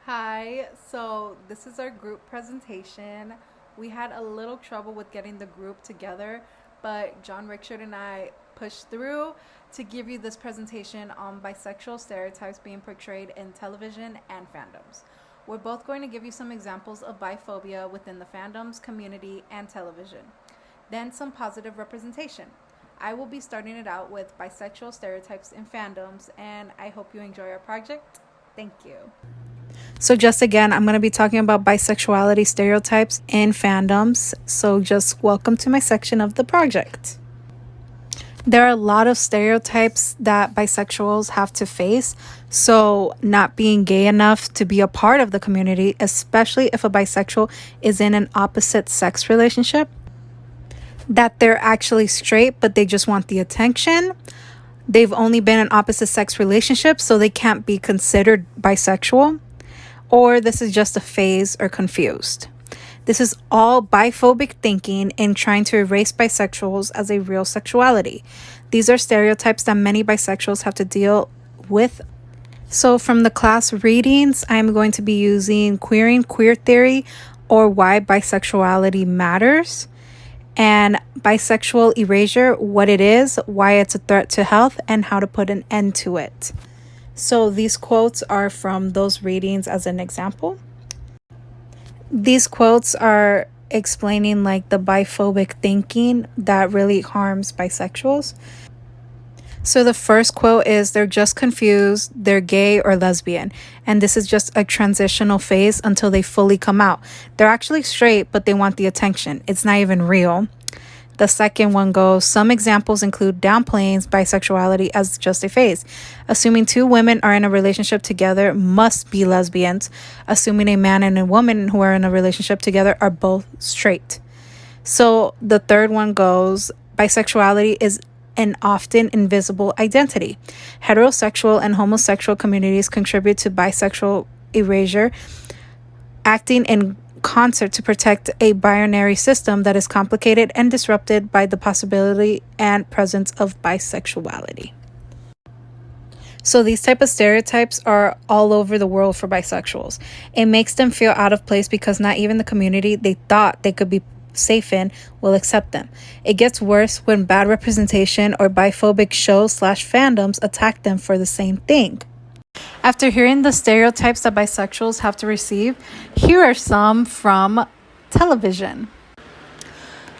Hi, so this is our group presentation. We had a little trouble with getting the group together, but Jon-Richard and I pushed through to give you this presentation on bisexual stereotypes being portrayed in television and fandoms. We're both going to give you some examples of biphobia within the fandoms, community, and television. Then some positive representation. I will be starting it out with bisexual stereotypes in fandoms, and I hope you enjoy our project. Thank you. So just again, I'm going to be talking about bisexuality stereotypes in fandoms. So just welcome to my section of the project. There are a lot of stereotypes that bisexuals have to face. So not being gay enough to be a part of the community, especially if a bisexual is in an opposite sex relationship. That they're actually straight, but they just want the attention. They've only been in opposite sex relationships, so they can't be considered bisexual. Or this is just a phase or confused. This is all biphobic thinking and trying to erase bisexuals as a real sexuality. These are stereotypes that many bisexuals have to deal with. So from the class readings, I'm going to be using Queering Queer Theory or Why Bisexuality Matters, and Bisexual Erasure, what it is, why it's a threat to health, and how to put an end to it. So these quotes are from those readings as an example. These quotes are explaining like the biphobic thinking that really harms bisexuals. So the first quote is, they're just confused, they're gay or lesbian, and this is just a transitional phase until they fully come out. They're actually straight, but they want the attention. It's not even real. The second one goes, some examples include downplaying bisexuality as just a phase. Assuming two women are in a relationship together must be lesbians. Assuming a man and a woman who are in a relationship together are both straight. So the third one goes, bisexuality is an often invisible identity. Heterosexual and homosexual communities contribute to bisexual erasure, acting in concert to protect a binary system that is complicated and disrupted by the possibility and presence of bisexuality. So these type of stereotypes are all over the world for bisexuals. It makes them feel out of place because not even the community they thought they could be safe in will accept them. It gets worse when bad representation or biphobic shows/fandoms attack them for the same thing. After hearing the stereotypes that bisexuals have to receive, here are some from television.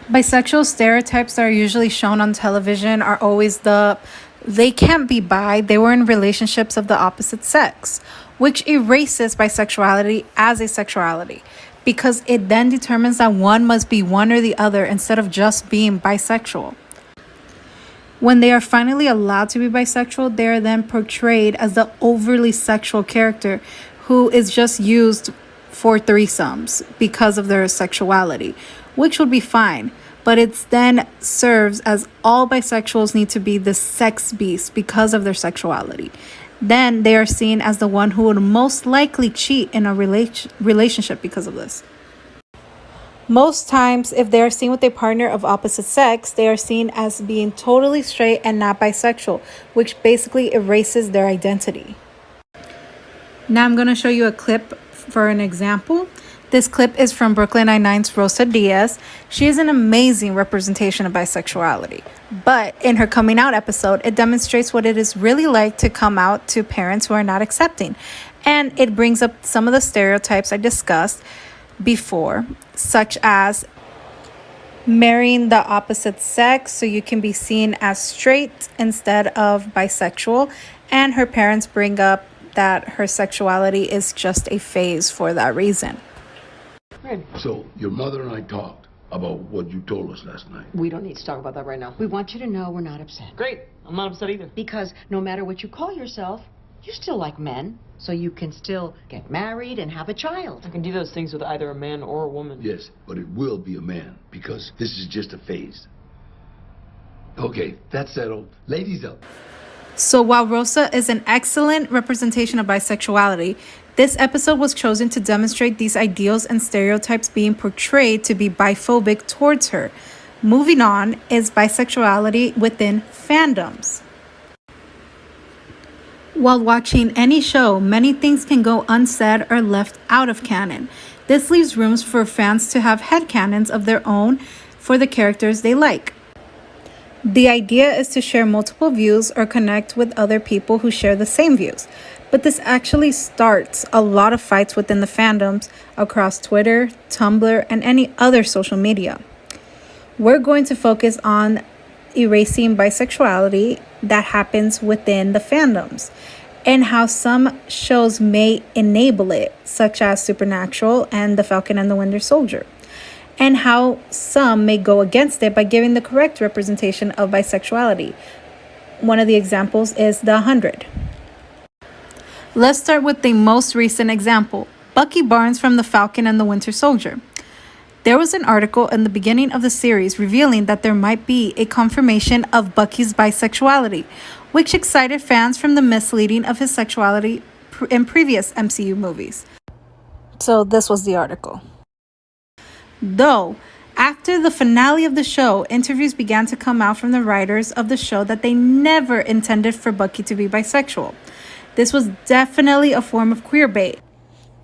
Bisexual stereotypes that are usually shown on television are always they can't be bi, they were in relationships of the opposite sex, which erases bisexuality as a sexuality, because it then determines that one must be one or the other instead of just being bisexual. When they are finally allowed to be bisexual, they are then portrayed as the overly sexual character who is just used for threesomes because of their sexuality, which would be fine. But it then serves as all bisexuals need to be the sex beast because of their sexuality. Then they are seen as the one who would most likely cheat in a relationship because of this. Most times, if they are seen with a partner of opposite sex, they are seen as being totally straight and not bisexual, which basically erases their identity. Now I'm going to show you a clip for an example. This clip is from Brooklyn Nine-Nine's Rosa Diaz. She is an amazing representation of bisexuality. But in her coming out episode, it demonstrates what it is really like to come out to parents who are not accepting. And it brings up some of the stereotypes I discussed before, such as marrying the opposite sex so you can be seen as straight instead of bisexual, and her parents bring up that her sexuality is just a phase for that reason. So your mother and I talked about what you told us last night. We don't need to talk about that right now. We want you to know we're not upset. Great. I'm not upset either. Because no matter what you call yourself, you still like men. So you can still get married and have a child. I can do those things with either a man or a woman. Yes, but it will be a man, because this is just a phase. Okay, that's settled. Ladies up. So while Rosa is an excellent representation of bisexuality, this episode was chosen to demonstrate these ideals and stereotypes being portrayed to be biphobic towards her. Moving on is bisexuality within fandoms. While watching any show, many things can go unsaid or left out of canon. This leaves rooms for fans to have headcanons of their own for the characters they like. The idea is to share multiple views or connect with other people who share the same views. But this actually starts a lot of fights within the fandoms across Twitter, Tumblr, and any other social media. We're going to focus on erasing bisexuality that happens within the fandoms and how some shows may enable it, such as Supernatural and The Falcon and the Winter Soldier, and how some may go against it by giving the correct representation of bisexuality. One of the examples is The 100. Let's start with the most recent example, Bucky Barnes from The Falcon and the Winter Soldier. There was an article in the beginning of the series revealing that there might be a confirmation of Bucky's bisexuality, which excited fans from the misleading of his sexuality in previous MCU movies. So this was the article. Though, after the finale of the show, interviews began to come out from the writers of the show that they never intended for Bucky to be bisexual. This was definitely a form of queerbait.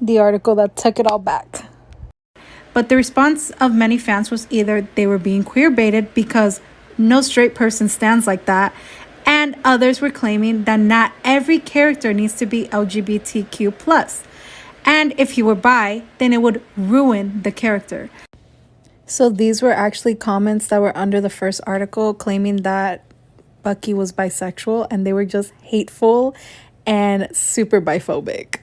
The article that took it all back. But the response of many fans was either they were being queerbaited because no straight person stands like that, and others were claiming that not every character needs to be LGBTQ+. And if he were bi, then it would ruin the character. So these were actually comments that were under the first article claiming that Bucky was bisexual, and they were just hateful and super biphobic.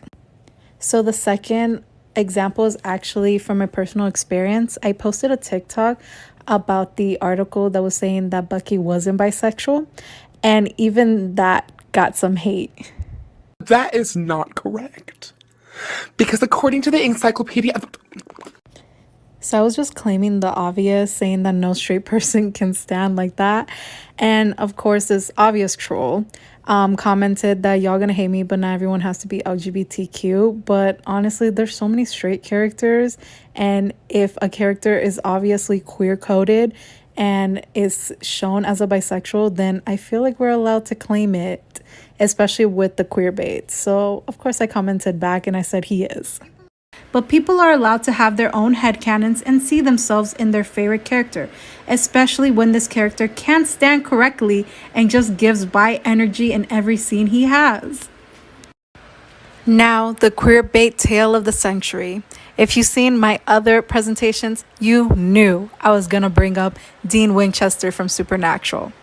So the second example is actually from my personal experience. I posted a TikTok about the article that was saying that Bucky wasn't bisexual, and even that got some hate. That is not correct. Because according to the encyclopedia... So I was just claiming the obvious, saying that no straight person can stand like that. And of course, this obvious troll commented that y'all gonna hate me, but not everyone has to be LGBTQ. But honestly, there's so many straight characters. And if a character is obviously queer coded and is shown as a bisexual, then I feel like we're allowed to claim it, especially with the queer bait. So of course I commented back and I said he is. But people are allowed to have their own headcanons and see themselves in their favorite character, especially when this character can't stand correctly and just gives bi energy in every scene he has. Now, the queer bait tale of the century. If you've seen my other presentations, you knew I was going to bring up Dean Winchester from Supernatural.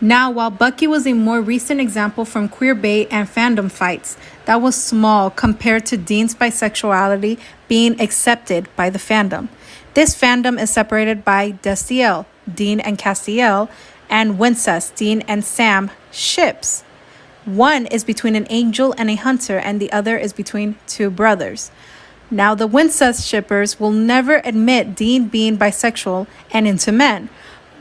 Now, while Bucky was a more recent example from queerbait and fandom fights, that was small compared to Dean's bisexuality being accepted by the fandom. This fandom is separated by Destiel, Dean and Castiel, and Wincest, Dean and Sam ships. One is between an angel and a hunter, and the other is between two brothers. Now, the Wincest shippers will never admit Dean being bisexual and into men,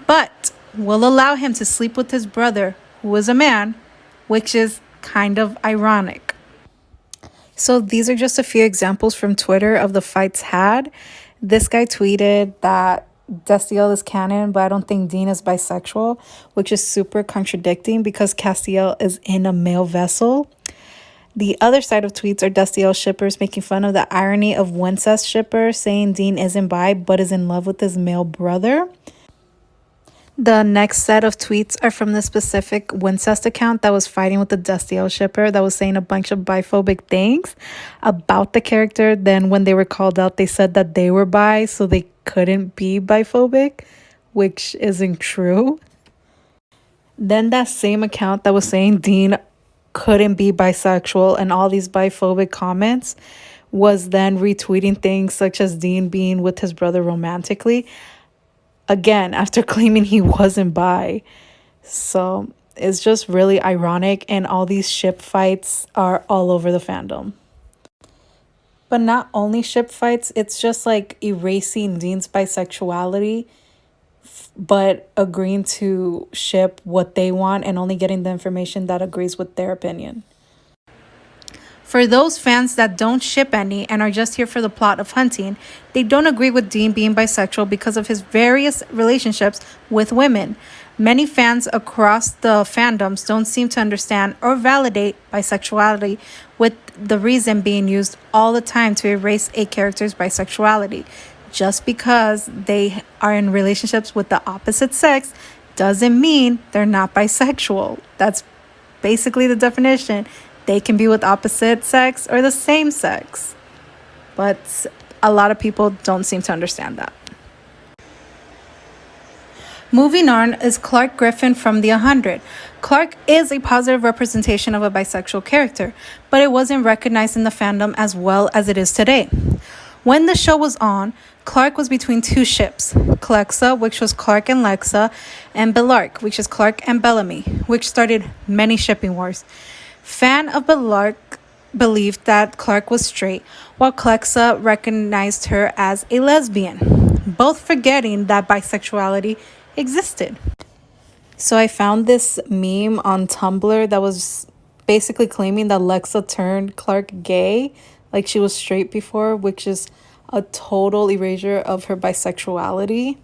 but will allow him to sleep with his brother, who is a man, which is kind of ironic. So these are just a few examples from Twitter of the fights had. This guy tweeted that Destiel is canon, but I don't think Dean is bisexual, which is super contradicting because Castiel is in a male vessel. The other side of tweets are Destiel shippers making fun of the irony of Wincest shippers saying Dean isn't bi but is in love with his male brother. The next set of tweets are from the specific Wincest account that was fighting with the Destiel shipper that was saying a bunch of biphobic things about the character. Then when they were called out, they said that they were bi, so they couldn't be biphobic, which isn't true. Then that same account that was saying Dean couldn't be bisexual and all these biphobic comments was then retweeting things such as Dean being with his brother romantically. Again, after claiming he wasn't bi. So it's just really ironic, and all these ship fights are all over the fandom. But not only ship fights, it's just like erasing Dean's bisexuality, but agreeing to ship what they want and only getting the information that agrees with their opinion. For those fans that don't ship any and are just here for the plot of hunting, they don't agree with Dean being bisexual because of his various relationships with women. Many fans across the fandoms don't seem to understand or validate bisexuality, with the reason being used all the time to erase a character's bisexuality. Just because they are in relationships with the opposite sex doesn't mean they're not bisexual. That's basically the definition. They can be with opposite sex or the same sex. But a lot of people don't seem to understand that. Moving on is Clarke Griffin from The 100. Clarke is a positive representation of a bisexual character, but it wasn't recognized in the fandom as well as it is today. When the show was on, Clarke was between two ships, Clexa, which was Clarke and Lexa, and Belark, which is Clarke and Bellamy, which started many shipping wars. Fan of Belark believed that Clarke was straight, while Clexa recognized her as a lesbian, both forgetting that bisexuality existed. So I found this meme on Tumblr that was basically claiming that Lexa turned Clarke gay, like she was straight before, which is a total erasure of her bisexuality.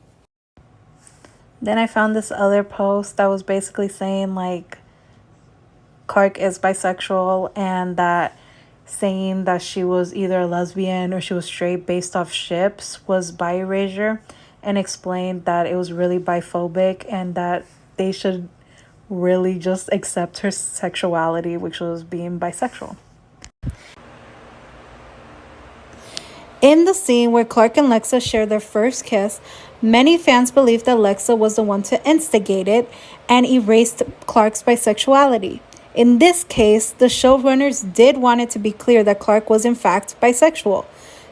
Then I found this other post that was basically saying like Clarke is bisexual, and that saying that she was either a lesbian or she was straight based off ships was bi erasure, and explained that it was really biphobic and that they should really just accept her sexuality, which was being bisexual. In the scene where Clarke and Lexa share their first kiss, many fans believe that Lexa was the one to instigate it and erased Clarke's bisexuality. In this case, the showrunners did want it to be clear that Clarke was in fact bisexual.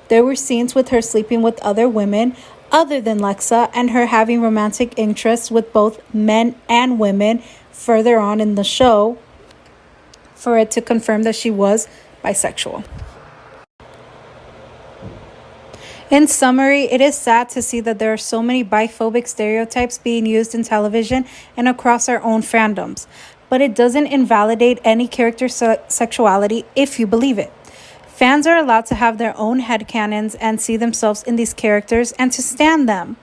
There were scenes with her sleeping with other women other than Lexa, and her having romantic interests with both men and women further on in the show for it to confirm that she was bisexual. In summary, it is sad to see that there are so many biphobic stereotypes being used in television and across our own fandoms, but it doesn't invalidate any character's sexuality if you believe it. Fans are allowed to have their own headcanons and see themselves in these characters and to stand them.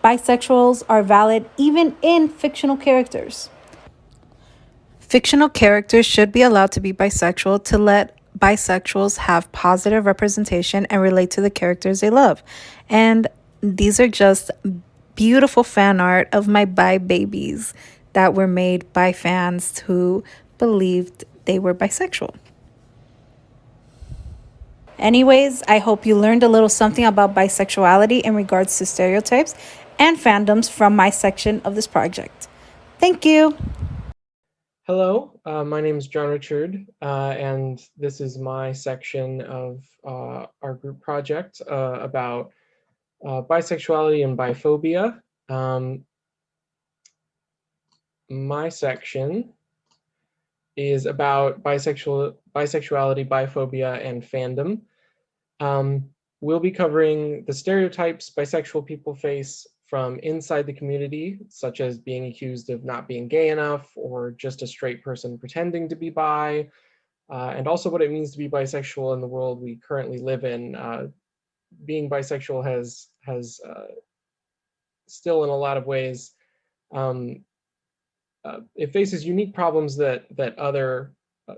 Bisexuals are valid even in fictional characters. Fictional characters should be allowed to be bisexual to let bisexuals have positive representation and relate to the characters they love. And these are just beautiful fan art of my bi babies that were made by fans who believed they were bisexual. Anyways, I hope you learned a little something about bisexuality in regards to stereotypes and fandoms from my section of this project. Thank you. Hello, my name is Jon-Richard, and this is my section of our group project about bisexuality and biphobia. My section is about bisexuality, biphobia, and fandom. We'll be covering the stereotypes bisexual people face from inside the community, such as being accused of not being gay enough or just a straight person pretending to be bi, and also what it means to be bisexual in the world we currently live in. Being bisexual has still in a lot of ways, it faces unique problems that other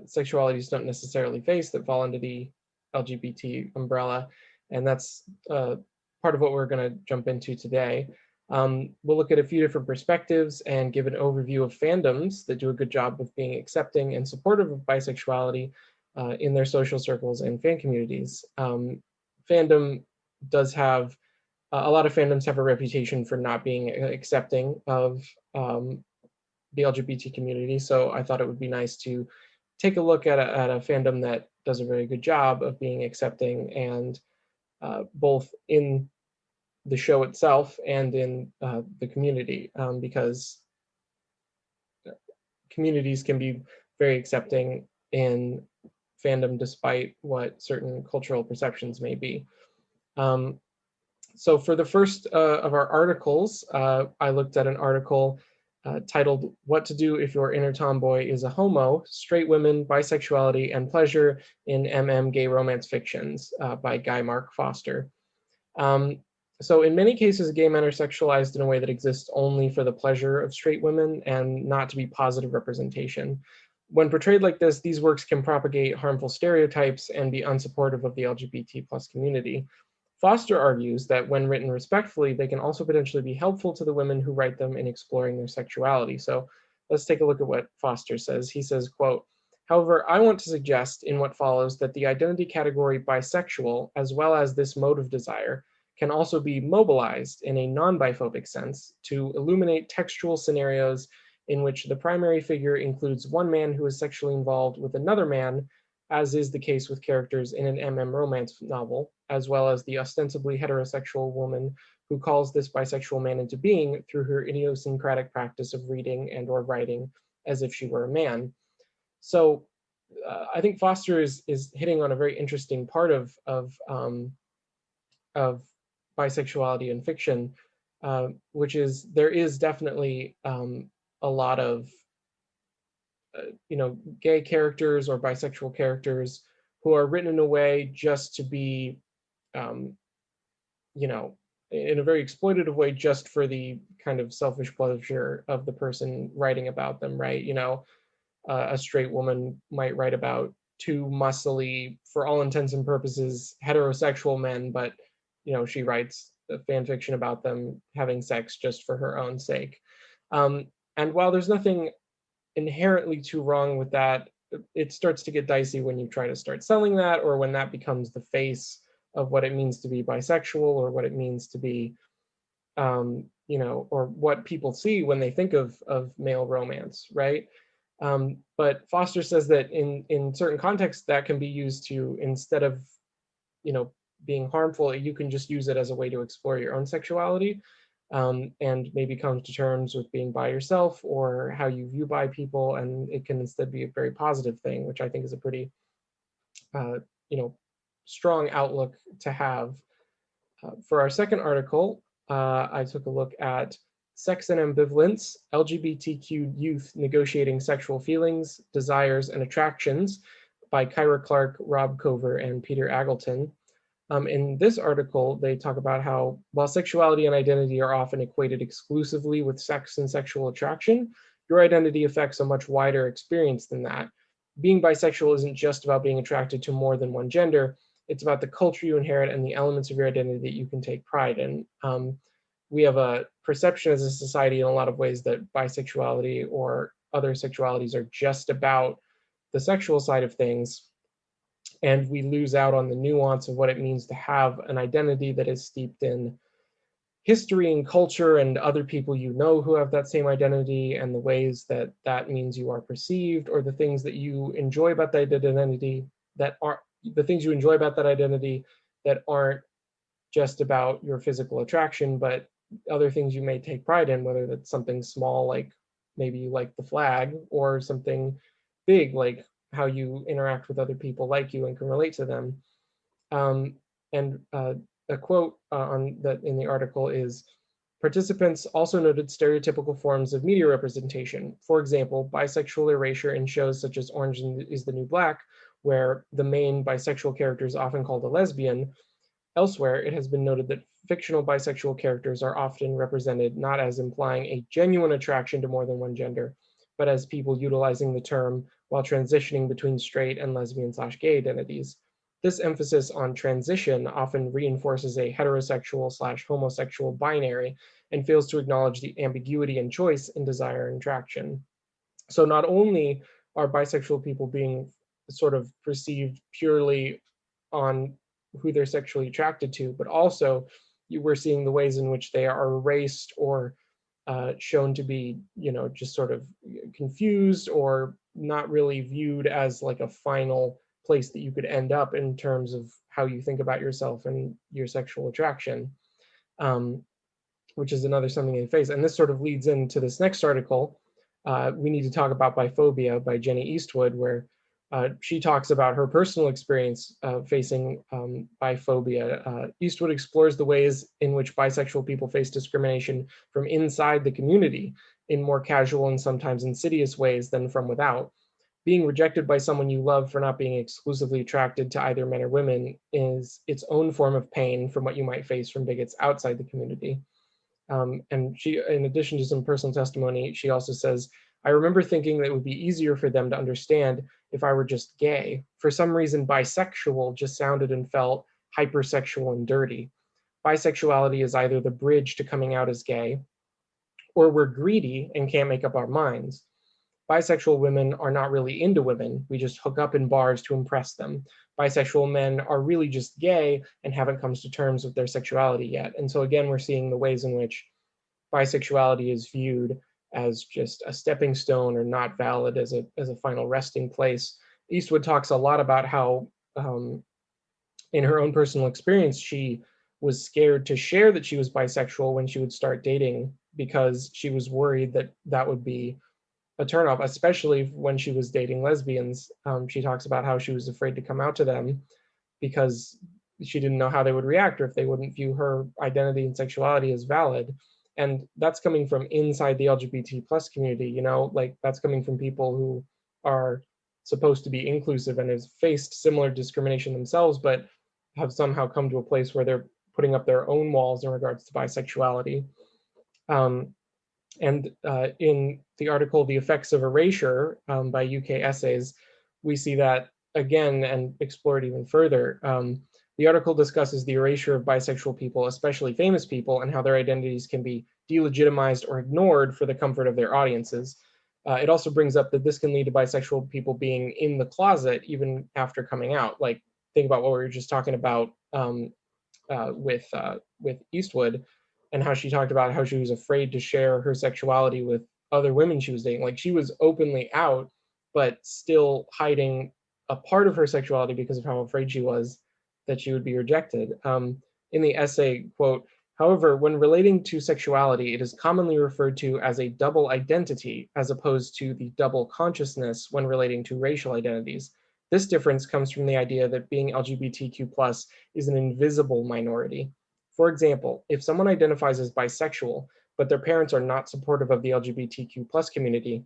sexualities don't necessarily face that fall under the LGBT umbrella, and that's part of what we're going to jump into today. We'll look at a few different perspectives and give an overview of fandoms that do a good job of being accepting and supportive of bisexuality in their social circles and fan communities. Fandom does have, a lot of fandoms have a reputation for not being accepting of the LGBT community, so I thought it would be nice to take a look at a fandom that does a very good job of being accepting, and both in the show itself and in the community, because communities can be very accepting in fandom despite what certain cultural perceptions may be. So for the first of our articles, I looked at an article titled "What to Do If Your Inner Tomboy is a Homo: Straight Women, Bisexuality and Pleasure in MM Gay Romance Fictions" by Guy Mark Foster. So in many cases, gay men are sexualized in a way that exists only for the pleasure of straight women and not to be positive representation. When portrayed like this, these works can propagate harmful stereotypes and be unsupportive of the LGBT plus community. Foster argues that when written respectfully, they can also potentially be helpful to the women who write them in exploring their sexuality. So let's take a look at what Foster says. He says, quote, "However, I want to suggest in what follows that the identity category bisexual, as well as this mode of desire, can also be mobilized in a non-biphobic sense to illuminate textual scenarios in which the primary figure includes one man who is sexually involved with another man, as is the case with characters in an MM romance novel, as well as the ostensibly heterosexual woman who calls this bisexual man into being through her idiosyncratic practice of reading and or writing as if she were a man." So I think Foster is hitting on a very interesting part of bisexuality in fiction, which is there is definitely a lot of gay characters or bisexual characters who are written in a way just to be in a very exploitative way, just for the kind of selfish pleasure of the person writing about them, right? A straight woman might write about two muscly, for all intents and purposes, heterosexual men, but she writes a fan fiction about them having sex just for her own sake. And while there's nothing inherently too wrong with that, it starts to get dicey when you try to start selling that, or when that becomes the face of what it means to be bisexual, or what it means to be, or what people see when they think of male romance, right? But Foster says that in certain contexts that can be used to, instead of being harmful, you can just use it as a way to explore your own sexuality, and maybe come to terms with being bi yourself or how you view bi people, and it can instead be a very positive thing, which I think is a pretty strong outlook to have. For our second article, I took a look at Sex and Ambivalence, LGBTQ Youth Negotiating Sexual Feelings, Desires, and Attractions by Kyra Clarke, Rob Cover, and Peter Aggleton. In this article, they talk about how while sexuality and identity are often equated exclusively with sex and sexual attraction, your identity affects a much wider experience than that. Being bisexual isn't just about being attracted to more than one gender. It's about the culture you inherit and the elements of your identity that you can take pride in. We have a perception as a society in a lot of ways that bisexuality or other sexualities are just about the sexual side of things, and we lose out on the nuance of what it means to have an identity that is steeped in history and culture and other people who have that same identity, and the ways that that means you are perceived, or the things that you enjoy about that identity that aren't just about your physical attraction, but other things you may take pride in, whether that's something small like maybe you like the flag, or something big like how you interact with other people like you and can relate to them. A quote on that in the article is, "Participants also noted stereotypical forms of media representation. For example, bisexual erasure in shows such as Orange is the New Black, where the main bisexual character is often called a lesbian. Elsewhere, it has been noted that fictional bisexual characters are often represented not as implying a genuine attraction to more than one gender, but as people utilizing the term while transitioning between straight and lesbian/gay identities. This emphasis on transition often reinforces a heterosexual/homosexual binary and fails to acknowledge the ambiguity and choice in desire and attraction." So not only are bisexual people being sort of perceived purely on who they're sexually attracted to, but also we're seeing the ways in which they are erased or shown to be, just sort of confused or not really viewed as like a final place that you could end up in terms of how you think about yourself and your sexual attraction, which is another something they face. And this sort of leads into this next article. We need to talk about Biphobia by Jenny Eastwood, where she talks about her personal experience facing biphobia. Eastwood explores the ways in which bisexual people face discrimination from inside the community in more casual and sometimes insidious ways than from without. being rejected by someone you love for not being exclusively attracted to either men or women is its own form of pain from what you might face from bigots outside the community. And she, in addition to some personal testimony, she also says, I remember thinking that it would be easier for them to understand if I were just gay. For some reason, bisexual just sounded and felt hypersexual and dirty. Bisexuality is either the bridge to coming out as gay, or we're greedy and can't make up our minds. Bisexual women are not really into women. We just hook up in bars to impress them. Bisexual men are really just gay and haven't come to terms with their sexuality yet. And so again, we're seeing the ways in which bisexuality is viewed as just a stepping stone or not valid as a final resting place. Eastwood talks a lot about how in her own personal experience, she was scared to share that she was bisexual when she would start dating because she was worried that that would be a turnoff, especially when she was dating lesbians. She talks about how she was afraid to come out to them because she didn't know how they would react or if they wouldn't view her identity and sexuality as valid. And that's coming from inside the LGBT plus community, you know, like that's coming from people who are supposed to be inclusive and have faced similar discrimination themselves, but have somehow come to a place where they're putting up their own walls in regards to bisexuality. And in the article, The Effects of Erasure by UK Essays, we see that again and explore it even further. The article discusses the erasure of bisexual people, especially famous people, and how their identities can be delegitimized or ignored for the comfort of their audiences. It also brings up that this can lead to bisexual people being in the closet even after coming out. Like, think about what we were just talking about with Eastwood, and how she talked about how she was afraid to share her sexuality with other women she was dating. Like, she was openly out, but still hiding a part of her sexuality because of how afraid she was that she would be rejected. In the essay, quote, however, when relating to sexuality, it is commonly referred to as a double identity, as opposed to the double consciousness when relating to racial identities. This difference comes from the idea that being LGBTQ+ is an invisible minority. For example, if someone identifies as bisexual, but their parents are not supportive of the LGBTQ+ community,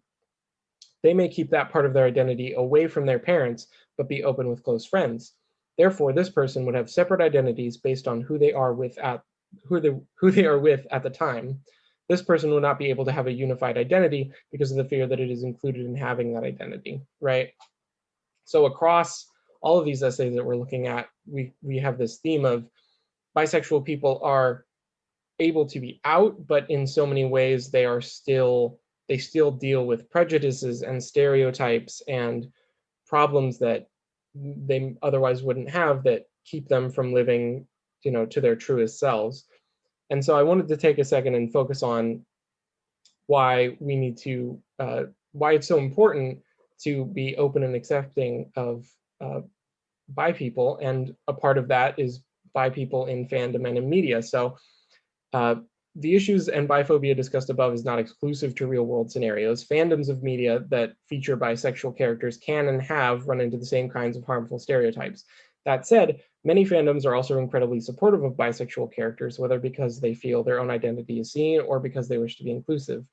they may keep that part of their identity away from their parents, but be open with close friends. Therefore, this person would have separate identities based on who they are with at the time. This person will not be able to have a unified identity because of the fear that it is included in having that identity, right? So across all of these essays that we're looking at, we have this theme of bisexual people are able to be out, but in so many ways they still deal with prejudices and stereotypes and problems that they otherwise wouldn't have that keep them from living, you know, to their truest selves. And so I wanted to take a second and focus on why we need to, why it's so important to be open and accepting of bi people, and a part of that is bi people in fandom and in media. So the issues and biphobia discussed above is not exclusive to real world scenarios. Fandoms of media that feature bisexual characters can and have run into the same kinds of harmful stereotypes. That said, many fandoms are also incredibly supportive of bisexual characters, whether because they feel their own identity is seen or because they wish to be inclusive.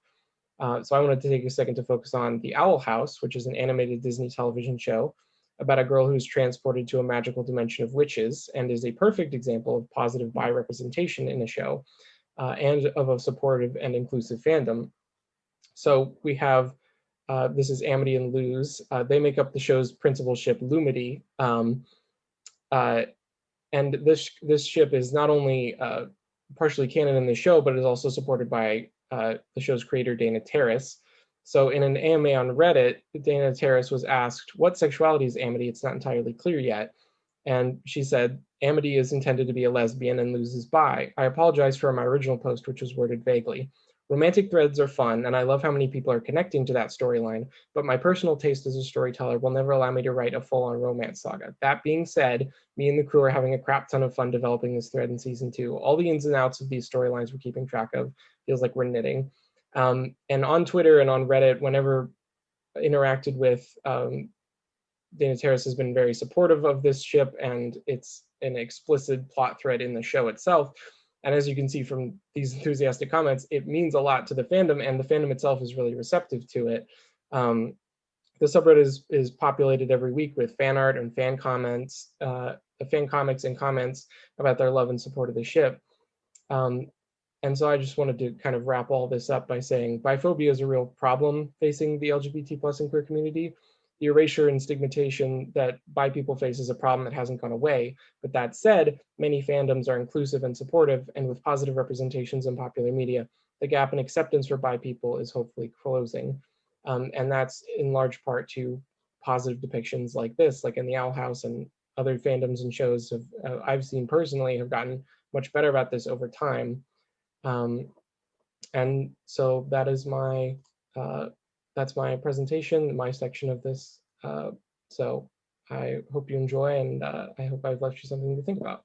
So I wanted to take a second to focus on The Owl House, which is an animated Disney television show about a girl who's transported to a magical dimension of witches, and is a perfect example of positive bi representation in a show. And of a supportive and inclusive fandom. So we have, this is Amity and Luz. They make up the show's principal ship, Lumity. And this ship is not only partially canon in the show, but is also supported by the show's creator, Dana Terrace. So in an AMA on Reddit, Dana Terrace was asked, what sexuality is Amity? It's not entirely clear yet. And she said, Amity is intended to be a lesbian and Luz is bi. I apologize for my original post, which was worded vaguely. Romantic threads are fun, and I love how many people are connecting to that storyline, but my personal taste as a storyteller will never allow me to write a full-on romance saga. That being said, me and the crew are having a crap ton of fun developing this thread in season 2. All the ins and outs of these storylines we're keeping track of. Feels like we're knitting. And on Twitter and on Reddit, whenever interacted with, Dana Terrace has been very supportive of this ship, and it's an explicit plot thread in the show itself. And as you can see from these enthusiastic comments, it means a lot to the fandom, and the fandom itself is really receptive to it. The subreddit is populated every week with fan art and fan comments, fan comics and comments about their love and support of the ship. And so I just wanted to kind of wrap all this up by saying biphobia is a real problem facing the LGBT plus and queer community. The erasure and stigmatization that bi people face is a problem that hasn't gone away. But that said, many fandoms are inclusive and supportive, and with positive representations in popular media, the gap in acceptance for bi people is hopefully closing. And that's in large part to positive depictions like this, like in the Owl House, and other fandoms and shows I've seen personally have gotten much better about this over time. And so that is that's my presentation, my section of this. So I hope you enjoy, and I hope I've left you something to think about.